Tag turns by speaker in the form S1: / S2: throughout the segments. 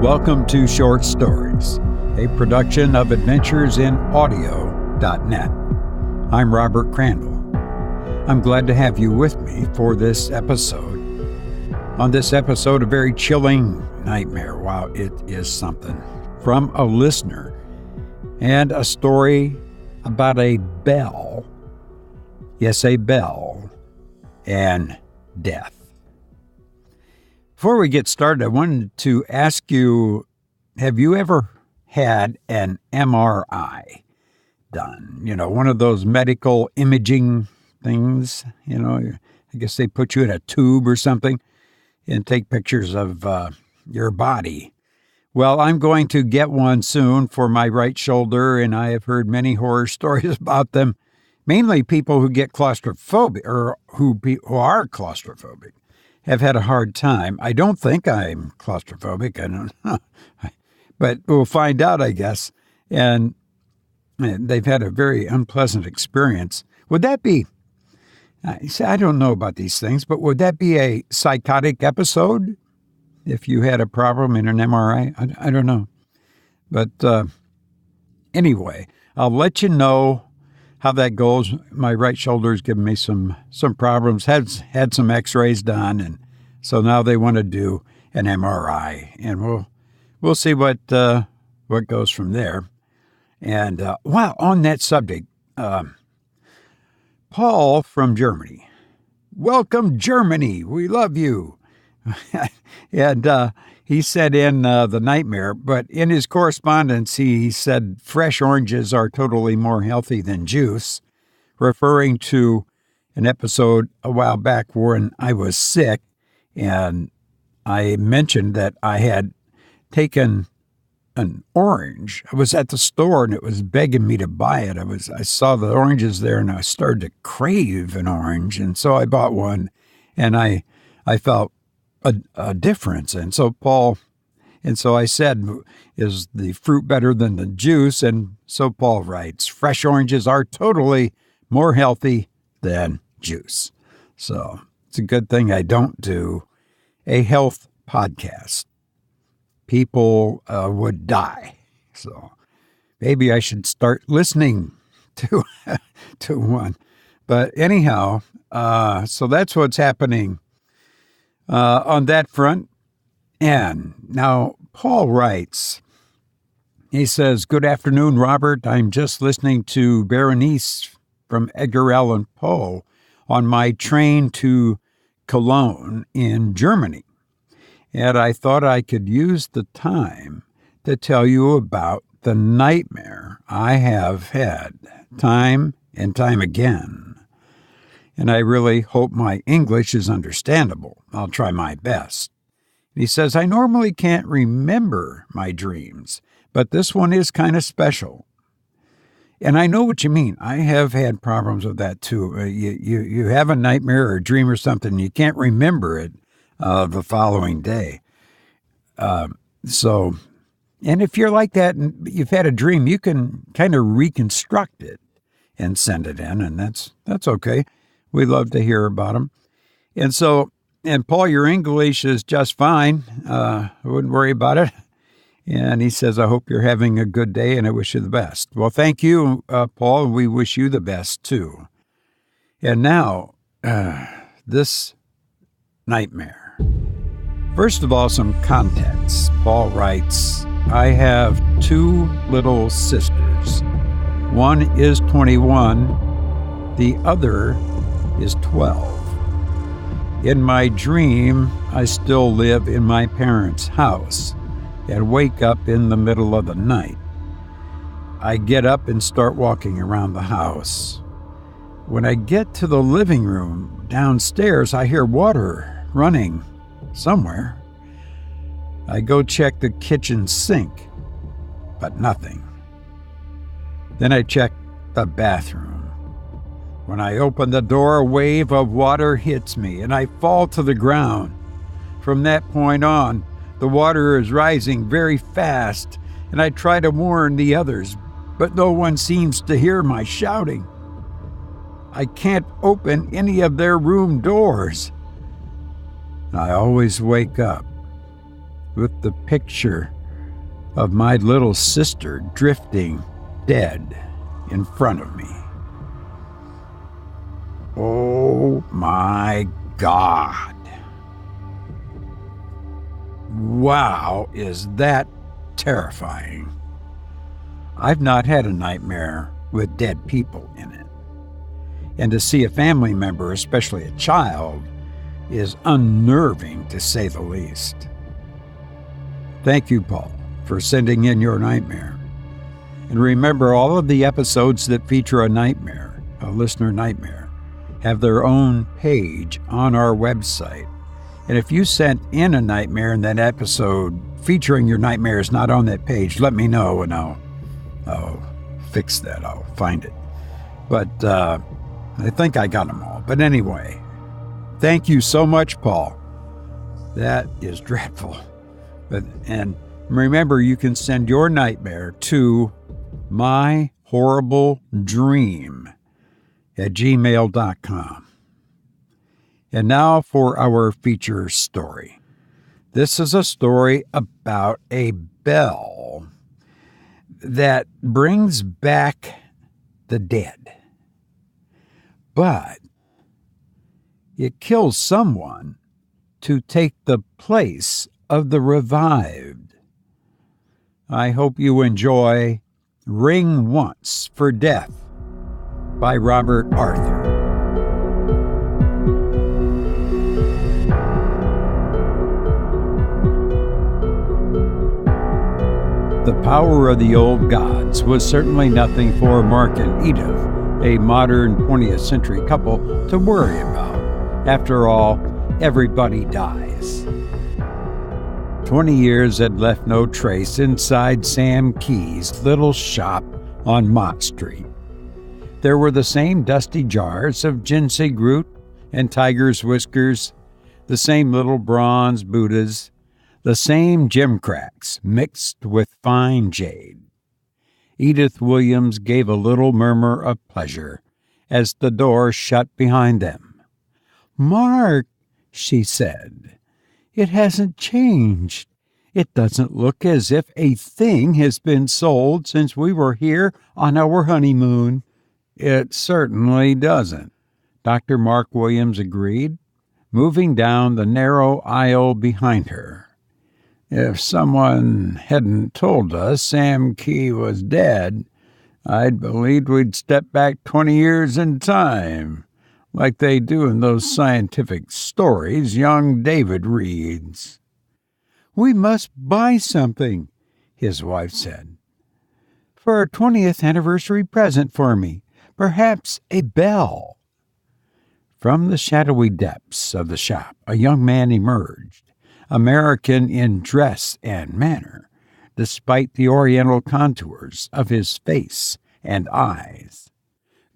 S1: Welcome to Short Stories, a production of AdventuresInAudio.net. I'm Robert Crandall. I'm glad to have you with me for this episode. On this episode, a very chilling nightmare. Wow, it is something. From a listener, and a story about a bell. Yes, a bell and death. Before we get started, I wanted to ask you, have you ever had an MRI done? You know, one of those medical imaging things, I guess they put you in a tube or something and take pictures of your body. Well, I'm going to get one soon for my right shoulder, and I have heard many horror stories about them, mainly people who get claustrophobic or who are claustrophobic. Have had a hard time. I don't think I'm claustrophobic. I don't know. But we'll find out, I guess. And they've had a very unpleasant experience. Would that be, I don't know about these things, but would that be a psychotic episode if you had a problem in an MRI? I don't know. But anyway, I'll let you know how that goes. My right shoulder's given me some problems. Had some x-rays done, and so now they want to do an MRI, and we'll see what goes from there. And on that subject, Paul from Germany. Welcome, Germany. We love you. And he said in The Nightmare, but in his correspondence, he said fresh oranges are totally more healthy than juice, referring to an episode a while back when I was sick, and I mentioned that I had taken an orange. I was at the store, and it was begging me to buy it. I saw the oranges there, and I started to crave an orange, and so I bought one, and I felt a difference. And so I said, is the fruit better than the juice? And so Paul writes, fresh oranges are totally more healthy than juice. So it's a good thing I don't do a health podcast. People would die. So maybe I should start listening to one. But anyhow, so that's what's happening on that front. And now Paul writes, he says, good afternoon, Robert. I'm just listening to Berenice from Edgar Allan Poe on my train to Cologne in Germany. And I thought I could use the time to tell you about the nightmare I have had time and time again. And I really hope my English is understandable. I'll try my best. He says, I normally can't remember my dreams, but this one is kind of special. And I know what you mean. I have had problems with that too. You have a nightmare or a dream or something, you can't remember it the following day. And if you're like that and you've had a dream, you can kind of reconstruct it and send it in, and that's okay. We love to hear about them. And Paul, your English is just fine. I wouldn't worry about it. And he says, I hope you're having a good day, and I wish you the best. Well, thank you, Paul, and we wish you the best, too. And now, this nightmare. First of all, some context. Paul writes, I have two little sisters. One is 21. The other is 12. In my dream, I still live in my parents' house and wake up in the middle of the night. I get up and start walking around the house. When I get to the living room downstairs, I hear water running somewhere. I go check the kitchen sink, but nothing. Then I check the bathroom. When I open the door, a wave of water hits me, and I fall to the ground. From that point on, the water is rising very fast, and I try to warn the others, but no one seems to hear my shouting. I can't open any of their room doors. I always wake up with the picture of my little sister drifting dead in front of me. Oh my God. Wow, is that terrifying. I've not had a nightmare with dead people in it. And to see a family member, especially a child, is unnerving to say the least. Thank you, Paul, for sending in your nightmare. And remember, all of the episodes that feature a nightmare, a listener nightmare, have their own page on our website. And if you sent in a nightmare and that episode featuring your nightmare is not on that page, let me know and I'll fix that. I'll find it. But I think I got them all. But anyway, thank you so much, Paul. That is dreadful. And remember, you can send your nightmare to myhorribledream@gmail.com. And now for our feature story. This is a story about a bell that brings back the dead. But it kills someone to take the place of the revived. I hope you enjoy Ring Once for Death by Robert Arthur. The power of the old gods was certainly nothing for Mark and Edith, a modern 20th century couple, to worry about. After all, everybody dies. 20 years had left no trace inside Sam Key's little shop on Mott Street. There were the same dusty jars of ginseng root and tiger's whiskers, the same little bronze Buddhas, the same gimcracks mixed with fine jade. Edith Williams gave a little murmur of pleasure as the door shut behind them. "Mark," she said, "it hasn't changed. It doesn't look as if a thing has been sold since we were here on our honeymoon." "It certainly doesn't," Dr. Mark Williams agreed, moving down the narrow aisle behind her. "If someone hadn't told us Sam Key was dead, I'd believed we'd step back 20 years in time, like they do in those scientific stories young David reads." "We must buy something," his wife said, "for a 20th anniversary present for me. Perhaps a bell." From the shadowy depths of the shop, a young man emerged, American in dress and manner, despite the oriental contours of his face and eyes.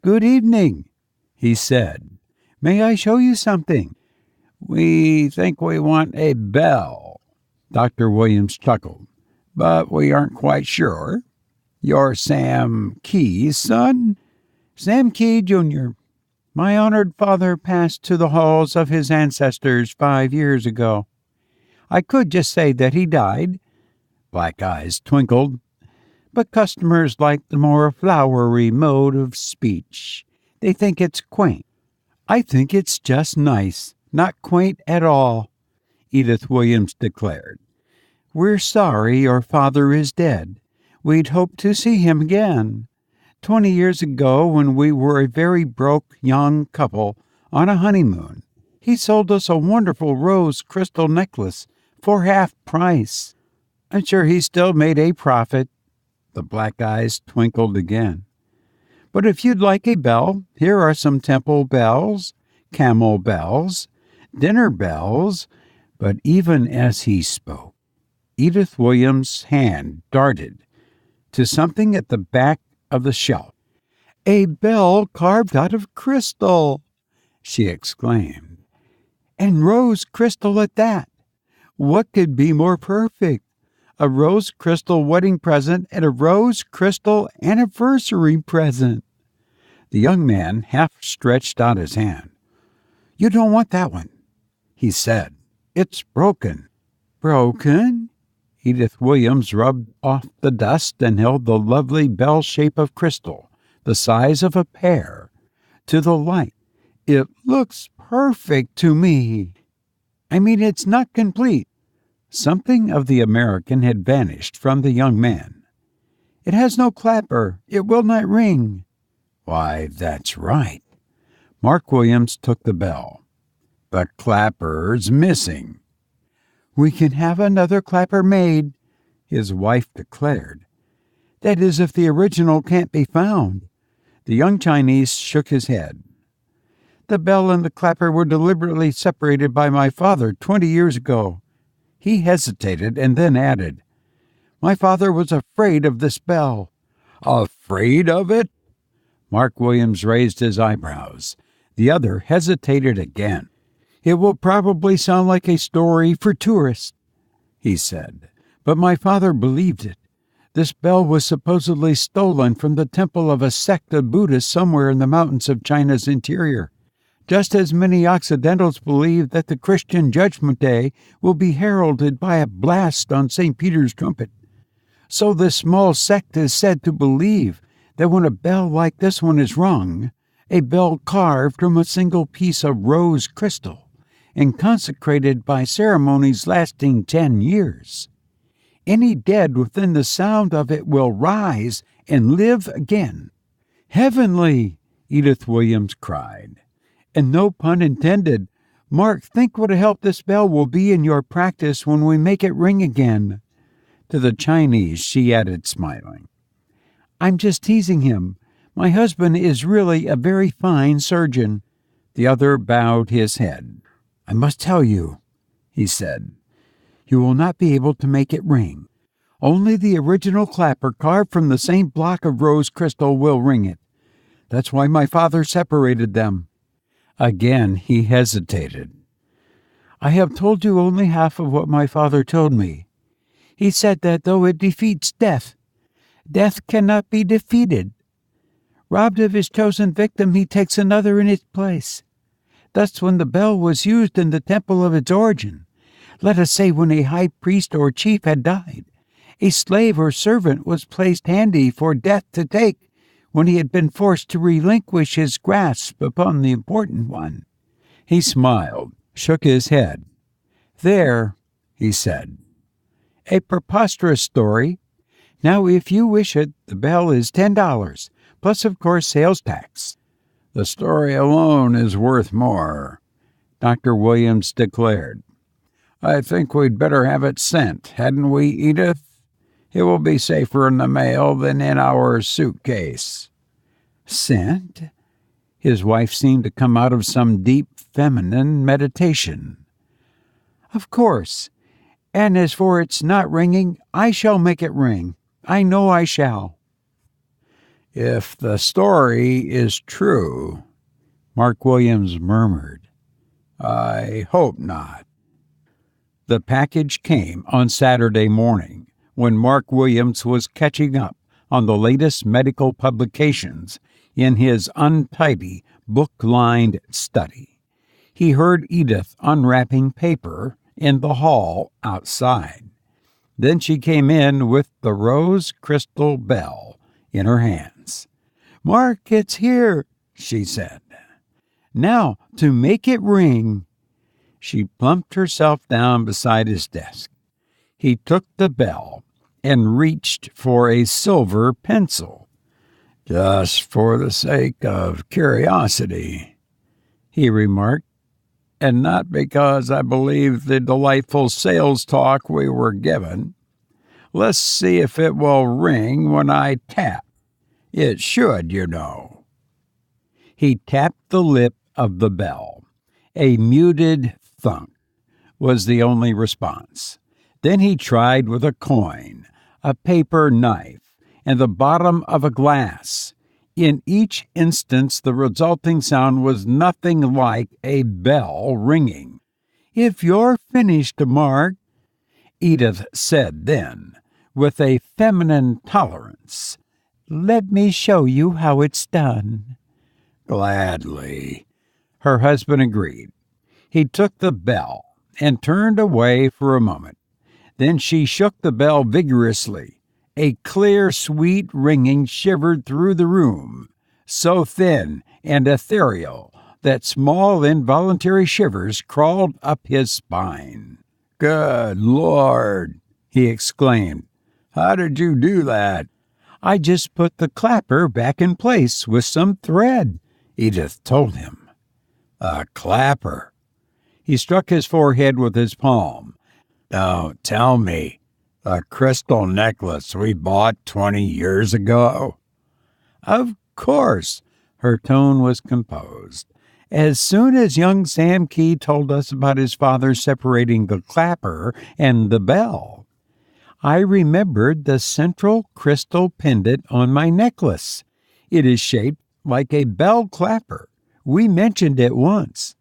S1: "Good evening," he said. "May I show you something?" "We think we want a bell," Dr. Williams chuckled, "but we aren't quite sure. You're Sam Key's son?" "Sam Key, Jr. My honored father passed to the halls of his ancestors 5 years ago. I could just say that he died." Black eyes twinkled, but customers like the more flowery mode of speech. They think it's quaint. "I think it's just nice, not quaint at all," Edith Williams declared. "We're sorry your father is dead. We'd hoped to see him again. 20 years ago, when we were a very broke young couple on a honeymoon, he sold us a wonderful rose crystal necklace for half price. I'm sure he still made a profit." The black eyes twinkled again. "But if you'd like a bell, here are some temple bells, camel bells, dinner bells." But even as he spoke, Edith Williams' hand darted to something at the back of the shelf. "A bell carved out of crystal," she exclaimed. "And rose crystal at that. What could be more perfect? A rose crystal wedding present and a rose crystal anniversary present." The young man half stretched out his hand. "You don't want that one," he said. "It's broken." "Broken?" Edith Williams rubbed off the dust and held the lovely bell shape of crystal, the size of a pear, to the light. "It looks perfect to me. I mean, it's not complete." Something of the American had vanished from the young man. "It has no clapper. It will not ring." "Why, that's right." Mark Williams took the bell. "The clapper's missing." "We can have another clapper made," his wife declared. "That is, if the original can't be found." The young Chinese shook his head. "The bell and the clapper were deliberately separated by my father 20 years ago." He hesitated and then added, "My father was afraid of this bell." "Afraid of it?" Mark Williams raised his eyebrows. The other hesitated again. "It will probably sound like a story for tourists," he said, "but my father believed it. This bell was supposedly stolen from the temple of a sect of Buddhists somewhere in the mountains of China's interior, just as many Occidentals believe that the Christian Judgment Day will be heralded by a blast on St. Peter's trumpet. So this small sect is said to believe that when a bell like this one is rung, a bell carved from a single piece of rose crystal, and consecrated by ceremonies lasting 10 years, any dead within the sound of it will rise and live again. "Heavenly!" Edith Williams cried. "And no pun intended. Mark, think what a help this bell will be in your practice when we make it ring again." To the Chinese, she added, smiling, "I'm just teasing him. My husband is really a very fine surgeon." The other bowed his head. "I must tell you," he said, "you will not be able to make it ring. Only the original clapper carved from the same block of rose crystal will ring it. That's why my father separated them." Again he hesitated. "I have told you only half of what my father told me. He said that though it defeats death, death cannot be defeated. Robbed of his chosen victim, he takes another in its place. Thus, when the bell was used in the temple of its origin, let us say when a high priest or chief had died, a slave or servant was placed handy for death to take when he had been forced to relinquish his grasp upon the important one." He smiled, shook his head. "There," he said. "A preposterous story. Now, if you wish it, the bell is $10, plus, of course, sales tax." "The story alone is worth more," Dr. Williams declared. "I think we'd better have it sent, hadn't we, Edith? It will be safer in the mail than in our suitcase." "Sent?" His wife seemed to come out of some deep feminine meditation. "Of course. And as for its not ringing, I shall make it ring. I know I shall." "If the story is true," Mark Williams murmured, "I hope not." The package came on Saturday morning, when Mark Williams was catching up on the latest medical publications in his untidy, book-lined study. He heard Edith unwrapping paper in the hall outside. Then she came in with the rose crystal bell in her hands. "Mark, it's here," she said. "Now, to make it ring." She plumped herself down beside his desk. He took the bell and reached for a silver pencil. "Just for the sake of curiosity," he remarked, "and not because I believe the delightful sales talk we were given. Let's see if it will ring when I tap. It should, you know." He tapped the lip of the bell. A muted thunk was the only response. Then he tried with a coin, a paper knife, and the bottom of a glass. In each instance, the resulting sound was nothing like a bell ringing. "If you're finished, Mark," Edith said then, with a feminine tolerance, "let me show you how it's done." "Gladly," her husband agreed. He took the bell and turned away for a moment. Then she shook the bell vigorously. A clear, sweet ringing shivered through the room, so thin and ethereal that small involuntary shivers crawled up his spine. "Good Lord!" he exclaimed. "How did you do that?" "I just put the clapper back in place with some thread," Edith told him. "A clapper?" He struck his forehead with his palm. "Don't tell me. A crystal necklace we bought 20 years ago?" "Of course." Her tone was composed. "As soon as young Sam Key told us about his father separating the clapper and the bell, I remembered the central crystal pendant on my necklace. It is shaped like a bell clapper. We mentioned it once.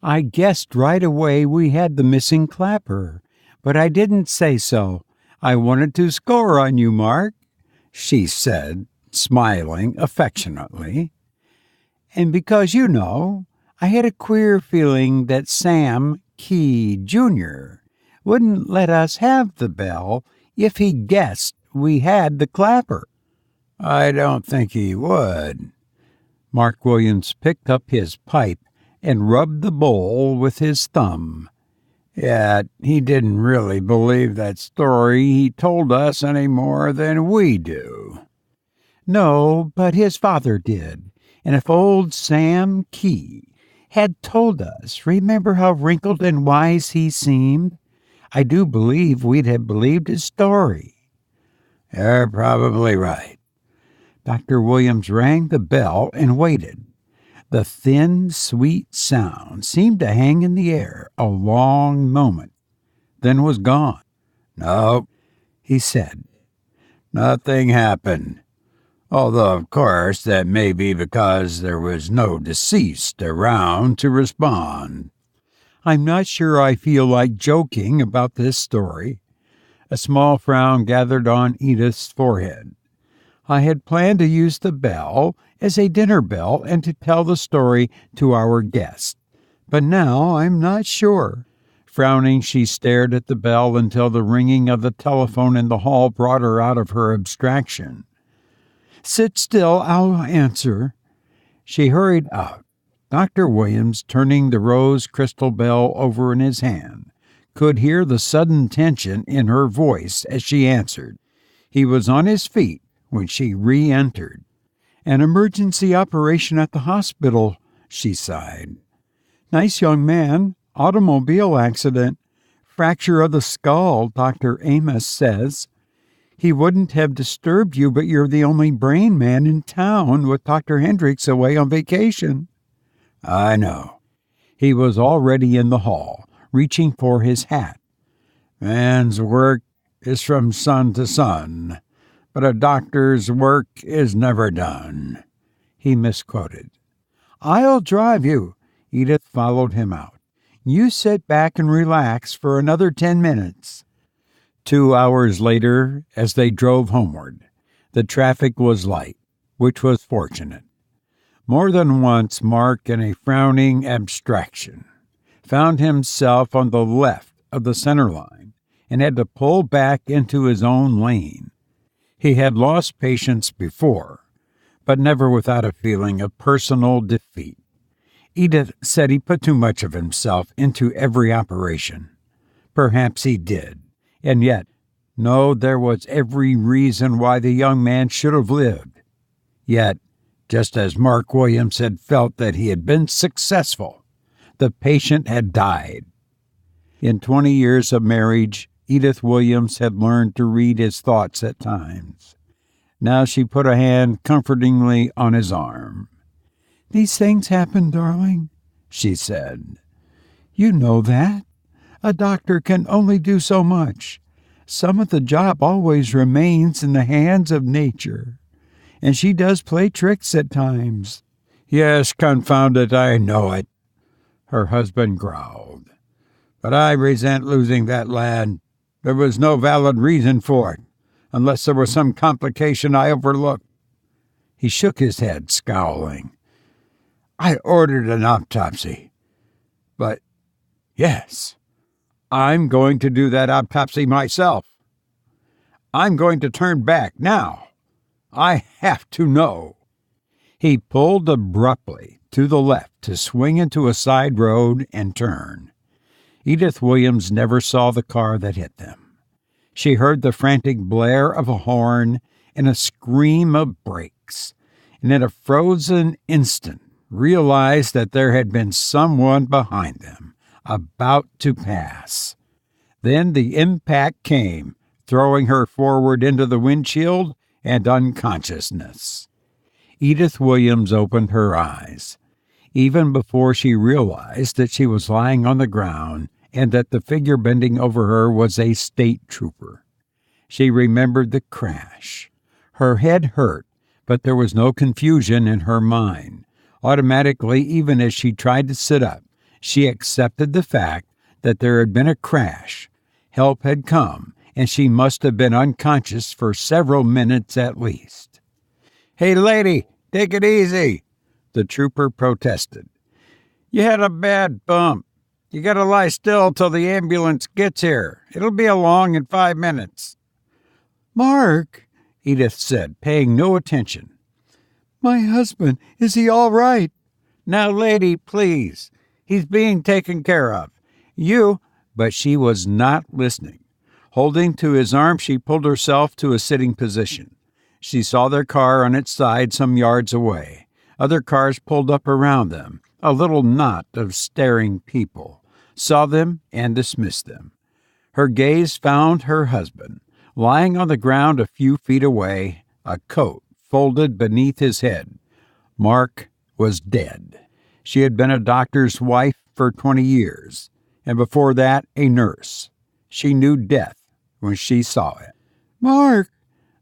S1: I guessed right away we had the missing clapper, but I didn't say so. I wanted to score on you, Mark," she said, smiling affectionately. "And because, I had a queer feeling that Sam Key, Jr. wouldn't let us have the bell if he guessed we had the clapper." "I don't think he would." Mark Williams picked up his pipe and rubbed the bowl with his thumb. "Yet he didn't really believe that story he told us any more than we do." "No, but his father did. And if old Sam Key had told us, remember how wrinkled and wise he seemed? I do believe we'd have believed his story." "You're probably right." Dr. Williams rang the bell and waited. The thin, sweet sound seemed to hang in the air a long moment, then was gone. "No," he said. "Nothing happened. Although, of course, that may be because there was no deceased around to respond." "I'm not sure I feel like joking about this story." A small frown gathered on Edith's forehead. "I had planned to use the bell as a dinner bell and to tell the story to our guest. But now I'm not sure." Frowning, she stared at the bell until the ringing of the telephone in the hall brought her out of her abstraction. "Sit still, I'll answer." She hurried out. Dr. Williams, turning the rose crystal bell over in his hand, could hear the sudden tension in her voice as she answered. He was on his feet when she re-entered. "An emergency operation at the hospital," she sighed. "Nice young man. Automobile accident. Fracture of the skull, Dr. Amos says. He wouldn't have disturbed you, but you're the only brain man in town with Dr. Hendricks away on vacation." "I know." He was already in the hall, reaching for his hat. "Man's work is from sun to sun, but a doctor's work is never done," he misquoted. "I'll drive you." Edith followed him out. "You sit back and relax for another 10 minutes. 2 hours later, as they drove homeward, the traffic was light, which was fortunate. More than once, Mark, in a frowning abstraction, found himself on the left of the center line and had to pull back into his own lane. He had lost patience before, but never without a feeling of personal defeat. Edith said he put too much of himself into every operation. Perhaps he did, and yet, no, there was every reason why the young man should have lived. Yet, just as Mark Williams had felt that he had been successful, the patient had died. In 20 years of marriage, Edith Williams had learned to read his thoughts at times. Now she put a hand comfortingly on his arm. "These things happen, darling," she said. "You know that. A doctor can only do so much. Some of the job always remains in the hands of nature. And she does play tricks at times." "Yes, confound it, I know it," her husband growled. "But I resent losing that lad. There was no valid reason for it, unless there was some complication I overlooked." He shook his head, scowling. "I ordered an autopsy. But, yes, I'm going to do that autopsy myself. I'm going to turn back now. I have to know." He pulled abruptly to the left to swing into a side road and turn. Edith Williams never saw the car that hit them. She heard the frantic blare of a horn and a scream of brakes, and in a frozen instant realized that there had been someone behind them, about to pass. Then the impact came, throwing her forward into the windshield and unconsciousness. Edith Williams opened her eyes, even before she realized that she was lying on the ground and that the figure bending over her was a state trooper. She remembered the crash. Her head hurt, but there was no confusion in her mind. Automatically, even as she tried to sit up, she accepted the fact that there had been a crash. Help had come, and she must have been unconscious for several minutes at least. "Hey, lady, take it easy," the trooper protested. "You had a bad bump. You gotta lie still till the ambulance gets here. It'll be along in 5 minutes. "Mark," Edith said, paying no attention. "My husband, is he all right?" "Now, lady, please. He's being taken care of. You—" But she was not listening. Holding to his arm, she pulled herself to a sitting position. She saw their car on its side some yards away. Other cars pulled up around them, a little knot of staring people, saw them and dismissed them. Her gaze found her husband, lying on the ground a few feet away, a coat folded beneath his head. Mark was dead. She had been a doctor's wife for 20 years, and before that, a nurse. She knew death when she saw it. "Mark!"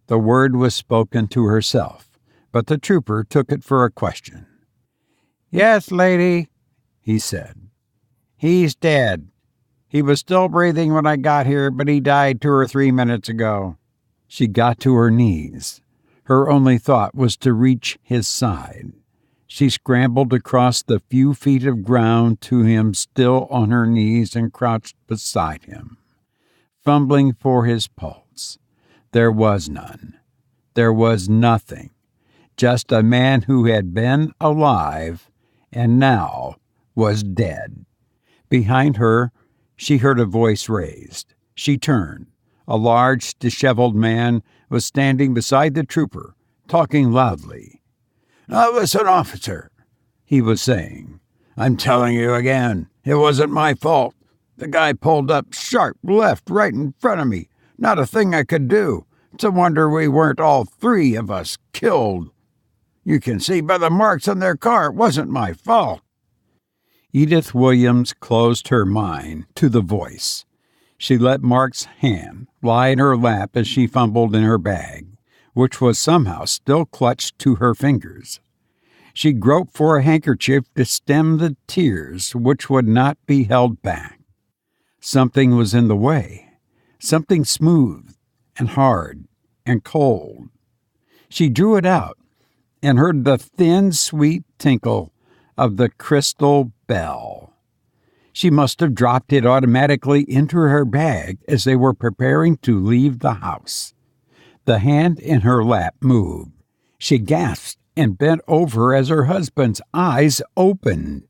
S1: The word was spoken to herself, but the trooper took it for a question. "Yes, lady," he said. "He's dead. He was still breathing when I got here, but he died 2 or 3 minutes ago." She got to her knees. Her only thought was to reach his side. She scrambled across the few feet of ground to him still on her knees and crouched beside him, fumbling for his pulse. There was none. There was nothing. Just a man who had been alive and now was dead. Behind her, she heard a voice raised. She turned. A large, disheveled man was standing beside the trooper, talking loudly. "Now listen, officer," he was saying. "I'm telling you again, it wasn't my fault. The guy pulled up sharp left right in front of me. Not a thing I could do. It's a wonder we weren't all 3 of us killed. You can see by the marks on their car it wasn't my fault." Edith Williams closed her mind to the voice. She let Mark's hand lie in her lap as she fumbled in her bag, which was somehow still clutched to her fingers. She groped for a handkerchief to stem the tears which would not be held back. Something was in the way, something smooth and hard and cold. She drew it out and heard the thin, sweet tinkle of the crystal bell. She must have dropped it automatically into her bag as they were preparing to leave the house. The hand in her lap moved. She gasped and bent over as her husband's eyes opened.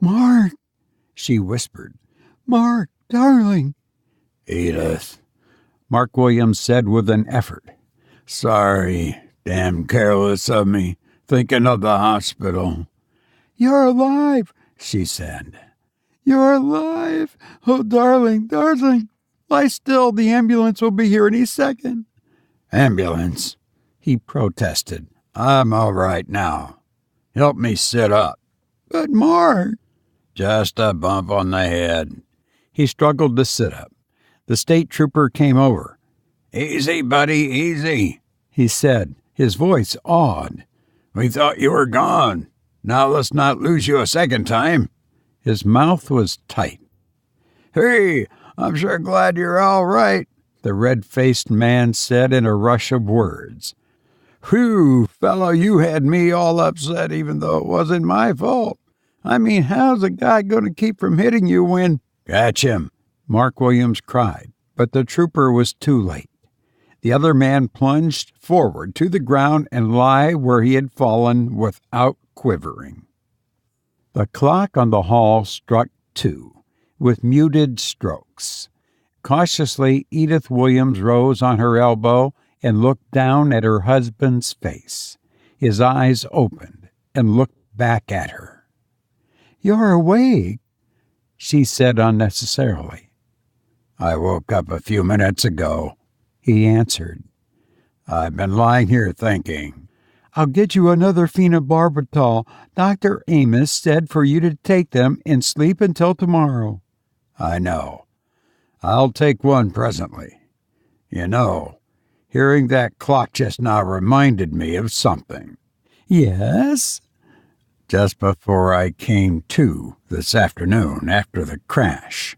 S1: "Mark," she whispered. "Mark, darling."
S2: "Edith,"
S1: Mark Williams said with an effort.
S2: "Sorry, damn careless of me, thinking of the hospital."
S1: "You're alive," she said. "You're alive. Oh, darling, darling. Lie still. The ambulance will be here any second."
S2: "Ambulance?"
S1: he protested.
S2: "I'm all right now. Help me sit up."
S1: "But, Mark—"
S2: "Just a bump on the head."
S1: He struggled to sit up. The state trooper came over.
S2: "Easy, buddy, easy,"
S1: he said, his voice awed.
S2: "We thought you were gone. Now let's not lose you a second time."
S1: His mouth was tight.
S2: "Hey, I'm sure glad you're all right,"
S1: the red-faced man said in a rush of words.
S2: "Whew, fellow, you had me all upset even though it wasn't my fault. I mean, how's a guy going to keep from hitting you when—"
S1: "Catch him," Mark Williams cried, but the trooper was too late. The other man plunged forward to the ground and lay where he had fallen without quivering. The clock on the hall struck 2, with muted strokes. Cautiously, Edith Williams rose on her elbow and looked down at her husband's face. His eyes opened and looked back at her. "You're awake," she said unnecessarily.
S2: "I woke up a few minutes ago,"
S1: he answered.
S2: "I've been lying here thinking."
S1: "I'll get you another phenobarbital. Dr. Amos said for you to take them and sleep until tomorrow."
S2: "I know. I'll take one presently. You know, hearing that clock just now reminded me of something."
S1: "Yes?"
S2: "Just before I came to this afternoon after the crash,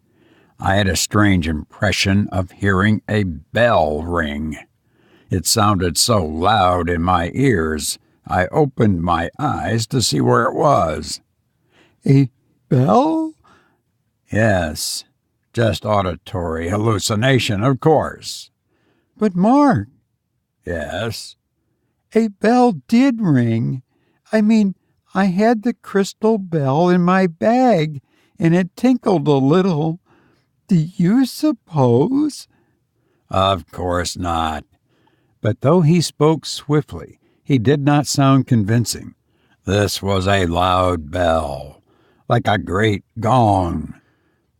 S2: I had a strange impression of hearing a bell ring. It sounded so loud in my ears, I opened my eyes to see where it was."
S1: "A bell?"
S2: "Yes, just auditory hallucination, of course."
S1: "But Mark—"
S2: "Yes?"
S1: "A bell did ring. I mean, I had the crystal bell in my bag, and it tinkled a little. Do you suppose—"
S2: "Of course not."
S1: But though he spoke swiftly, he did not sound convincing.
S2: "This was a loud bell, like a great gong."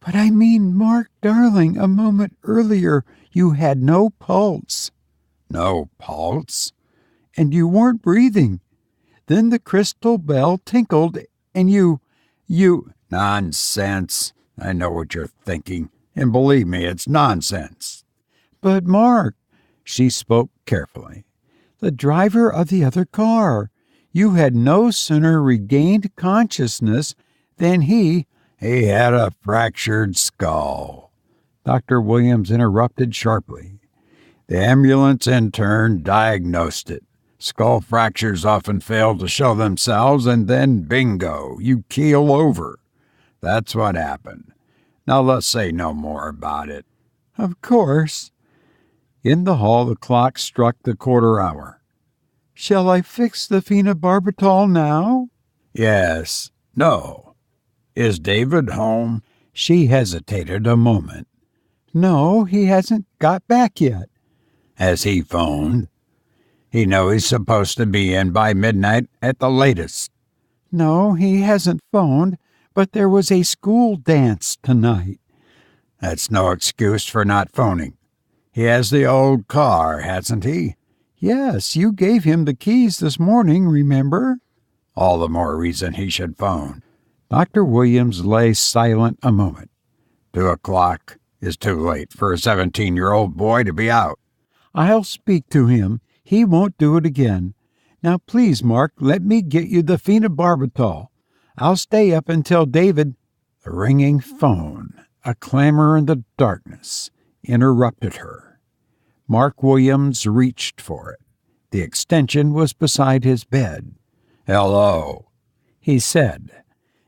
S1: "But I mean, Mark, darling, a moment earlier you had no pulse."
S2: "No pulse?"
S1: "And you weren't breathing. Then the crystal bell tinkled, and you—"
S2: "Nonsense. I know what you're thinking, and believe me, it's nonsense."
S1: "But Mark," she spoke carefully, "the driver of the other car. You had no sooner regained consciousness than he—"
S2: "He had a fractured skull,"
S1: Dr. Williams interrupted sharply.
S2: "The ambulance intern diagnosed it. Skull fractures often fail to show themselves, and then bingo, you keel over. That's what happened. Now let's say no more about it."
S1: "Of course." In the hall, the clock struck the quarter hour. "Shall I fix the phenobarbital now?"
S2: "Yes. No. Is David home?"
S1: She hesitated a moment. "No, he hasn't got back yet."
S2: "Has he phoned? He knows he's supposed to be in by midnight at the latest."
S1: "No, he hasn't phoned, but there was a school dance tonight."
S2: "That's no excuse for not phoning. He has the old car, hasn't he?"
S1: "Yes, you gave him the keys this morning, remember?"
S2: "All the more reason he should phone."
S1: Dr. Williams lay silent a moment.
S2: 2 o'clock is too late for a 17-year-old boy to be out.
S1: "I'll speak to him. He won't do it again. Now, please, Mark, let me get you the phenobarbital. I'll stay up until David—" The ringing phone, a clamor in the darkness, interrupted her. Mark Williams reached for it. The extension was beside his bed.
S2: "Hello,"
S1: he said.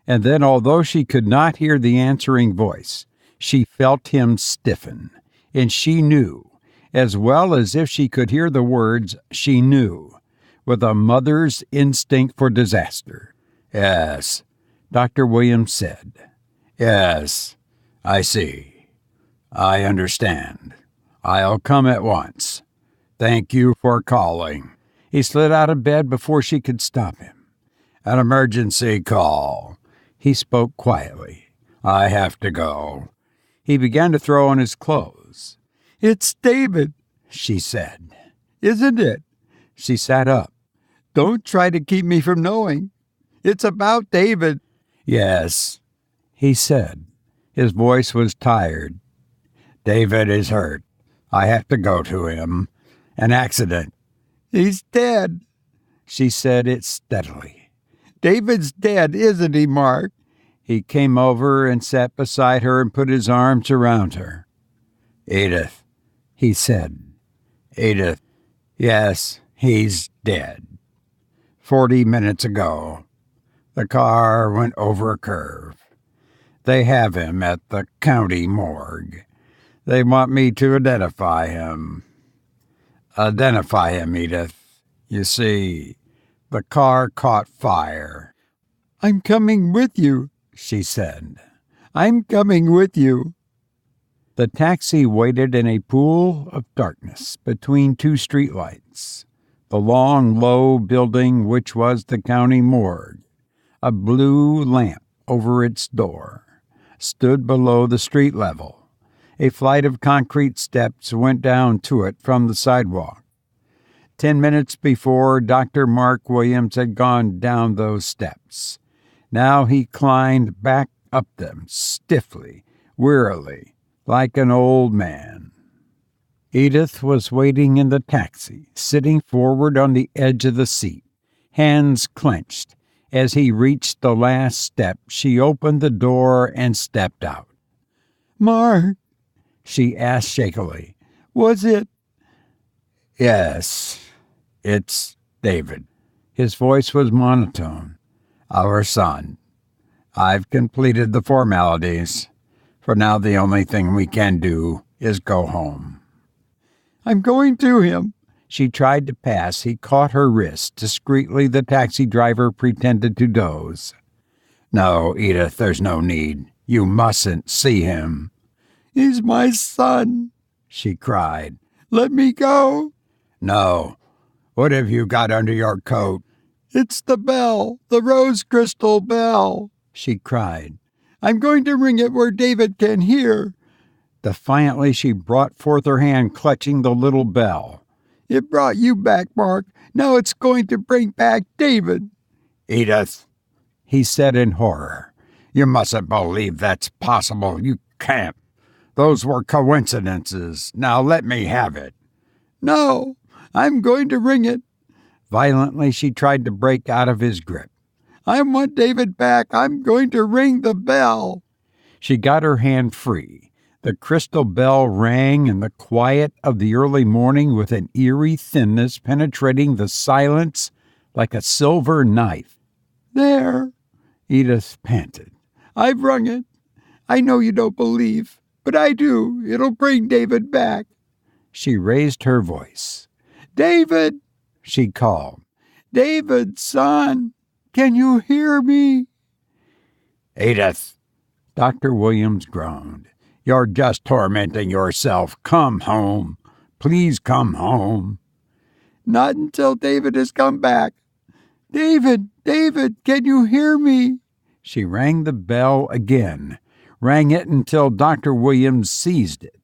S1: And then, although she could not hear the answering voice, she felt him stiffen, and she knew, as well as if she could hear the words, she knew, with a mother's instinct for disaster.
S2: "Yes,"
S1: Dr. Williams said.
S2: "Yes, I see. I understand. I'll come at once. Thank you for calling."
S1: He slid out of bed before she could stop him.
S2: "An emergency call."
S1: He spoke quietly.
S2: "I have to go."
S1: He began to throw on his clothes. "It's David," she said. "Isn't it?" She sat up. "Don't try to keep me from knowing. It's about David."
S2: "Yes,"
S1: he said. His voice was tired.
S2: "David is hurt. I have to go to him. An accident."
S1: "He's dead." She said it steadily. "David's dead, isn't he, Mark?" He came over and sat beside her and put his arms around her.
S2: "Edith,"
S1: he said.
S2: "Edith, yes, he's dead. 40 minutes ago. The car went over a curve." They have him at the county morgue. They want me to identify him. Identify him, Edith. You see, the car caught fire.
S1: I'm coming with you, she said. I'm coming with you. The taxi waited in a pool of darkness between two streetlights. The long, low building which was the county morgue, a blue lamp over its door, stood below the street level. A flight of concrete steps went down to it from the sidewalk. 10 minutes before, Dr. Mark Williams had gone down those steps. Now he climbed back up them stiffly, wearily, like an old man. Edith was waiting in the taxi, sitting forward on the edge of the seat, hands clenched. As he reached the last step, she opened the door and stepped out.
S2: "Mark," she asked shakily,
S1: "was it?"
S2: "Yes, it's David." His voice was monotone. "Our son. I've completed the formalities. For now, the only thing we can do is go home."
S1: "I'm going to him." She tried to pass. He caught her wrist. Discreetly, the taxi driver pretended to doze.
S2: "No, Edith, there's no need. You mustn't see him."
S1: "He's my son," she cried. "Let me go."
S2: "No. What have you got under your coat?"
S1: "It's the bell, the rose crystal bell," she cried. "I'm going to ring it where David can hear." Defiantly, she brought forth her hand, clutching the little bell. "It brought you back, Mark. Now it's going to bring back David."
S2: "Edith," he said in horror, "you mustn't believe that's possible. You can't. Those were coincidences. Now let me have it."
S1: "No, I'm going to ring it." Violently, she tried to break out of his grip. "I want David back. I'm going to ring the bell." She got her hand free. The crystal bell rang in the quiet of the early morning with an eerie thinness penetrating the silence like a silver knife. "There," Edith panted. "I've rung it. I know you don't believe, but I do. It'll bring David back." She raised her voice. "David," she called. "David, son, can you hear me?"
S2: "Edith," Dr. Williams groaned. "You're just tormenting yourself. Come home. Please come home."
S1: "Not until David has come back. David, David, can you hear me?" She rang the bell again, rang it until Dr. Williams seized it.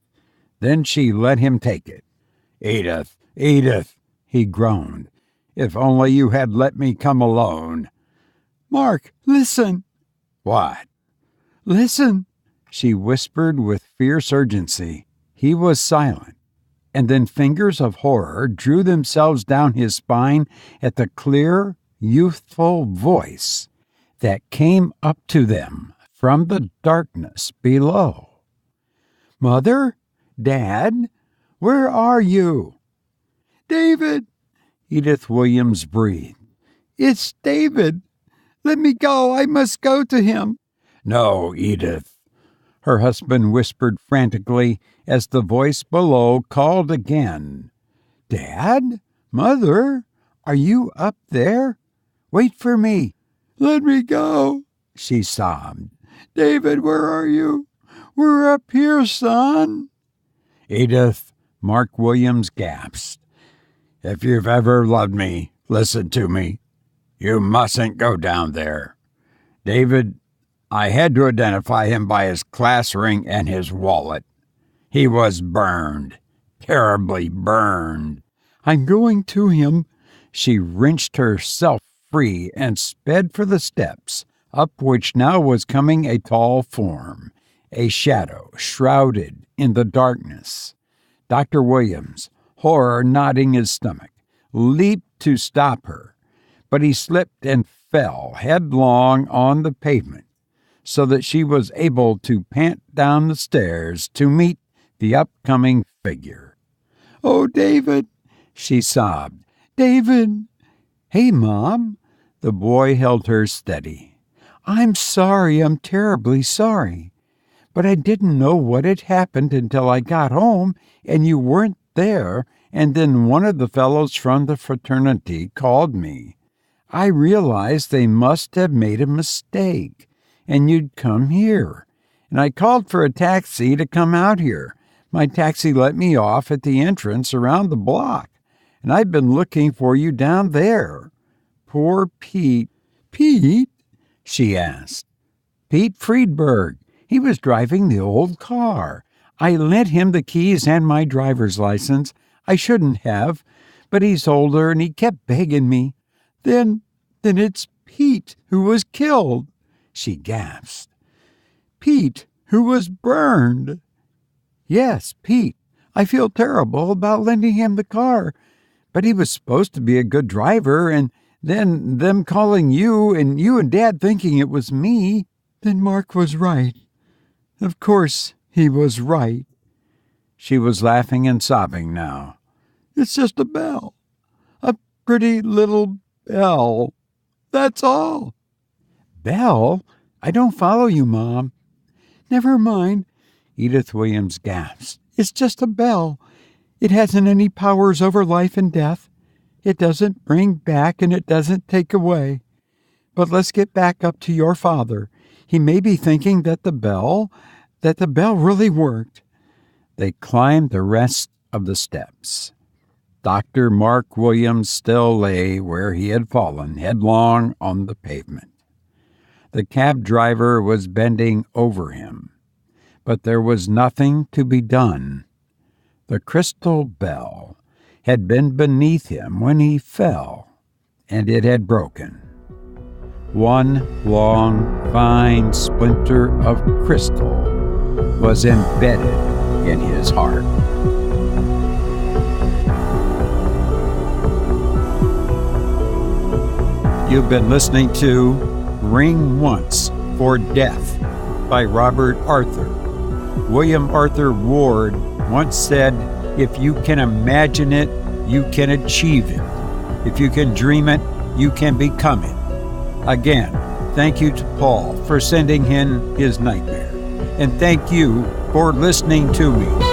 S1: Then she let him take it.
S2: "Edith, Edith," he groaned. "If only you had let me come alone."
S1: "Mark, listen."
S2: "What?"
S1: "Listen," she whispered with fierce urgency. He was silent, and then fingers of horror drew themselves down his spine at the clear, youthful voice that came up to them from the darkness below. "Mother? Dad? Where are you?" "David," Edith Williams breathed. "It's David. Let me go. I must go to him."
S2: "No, Edith,"
S1: her husband whispered frantically as the voice below called again. "Dad? Mother? Are you up there? Wait for me." "Let me go," she sobbed. "David, where are you? We're up here, son."
S2: "Edith," Mark Williams gasped, "if you've ever loved me, listen to me. You mustn't go down there. David, I had to identify him by his class ring and his wallet. He was burned, terribly burned."
S1: "I'm going to him." She wrenched herself free and sped for the steps, up which now was coming a tall form, a shadow shrouded in the darkness. Dr. Williams, horror knotting his stomach, leaped to stop her, but he slipped and fell headlong on the pavement, so that she was able to pant down the stairs to meet the upcoming figure. "Oh, David," she sobbed. "David." "Hey, Mom." The boy held her steady. I'm sorry, I'm terribly sorry. But I didn't know what had happened until I got home and you weren't there, and then one of the fellows from the fraternity called me. I realized they must have made a mistake, and you'd come here. And I called for a taxi to come out here. My taxi let me off at the entrance around the block, and I've been looking for you down there. Poor Pete. Pete? She asked. Pete Friedberg. He was driving the old car. I lent him the keys and my driver's license. I shouldn't have, but he's older and he kept begging me. Then it's Pete who was killed, she gasped. Pete who was burned. Yes, Pete. I feel terrible about lending him the car, but he was supposed to be a good driver, and then them calling you and Dad thinking it was me. Then Mark was right. Of course he was right. She was laughing and sobbing now. It's just a bell. A pretty little bell. That's all. Bell? I don't follow you, Mom. Never mind, Edith Williams gasped. It's just a bell. It hasn't any powers over life and death. It doesn't bring back and it doesn't take away. But let's get back up to your father. He may be thinking that the bell really worked. They climbed the rest of the steps. Dr. Mark Williams still lay where he had fallen, headlong on the pavement. The cab driver was bending over him, but there was nothing to be done. The crystal bell had been beneath him when he fell, and it had broken. One long, fine splinter of crystal was embedded in his heart. You've been listening to Ring Once for Death by Robert Arthur. William Arthur Ward once said, "If you can imagine it, you can achieve it. If you can dream it, you can become it." Again, thank you to Paul for sending in his nightmare. And thank you for listening to me.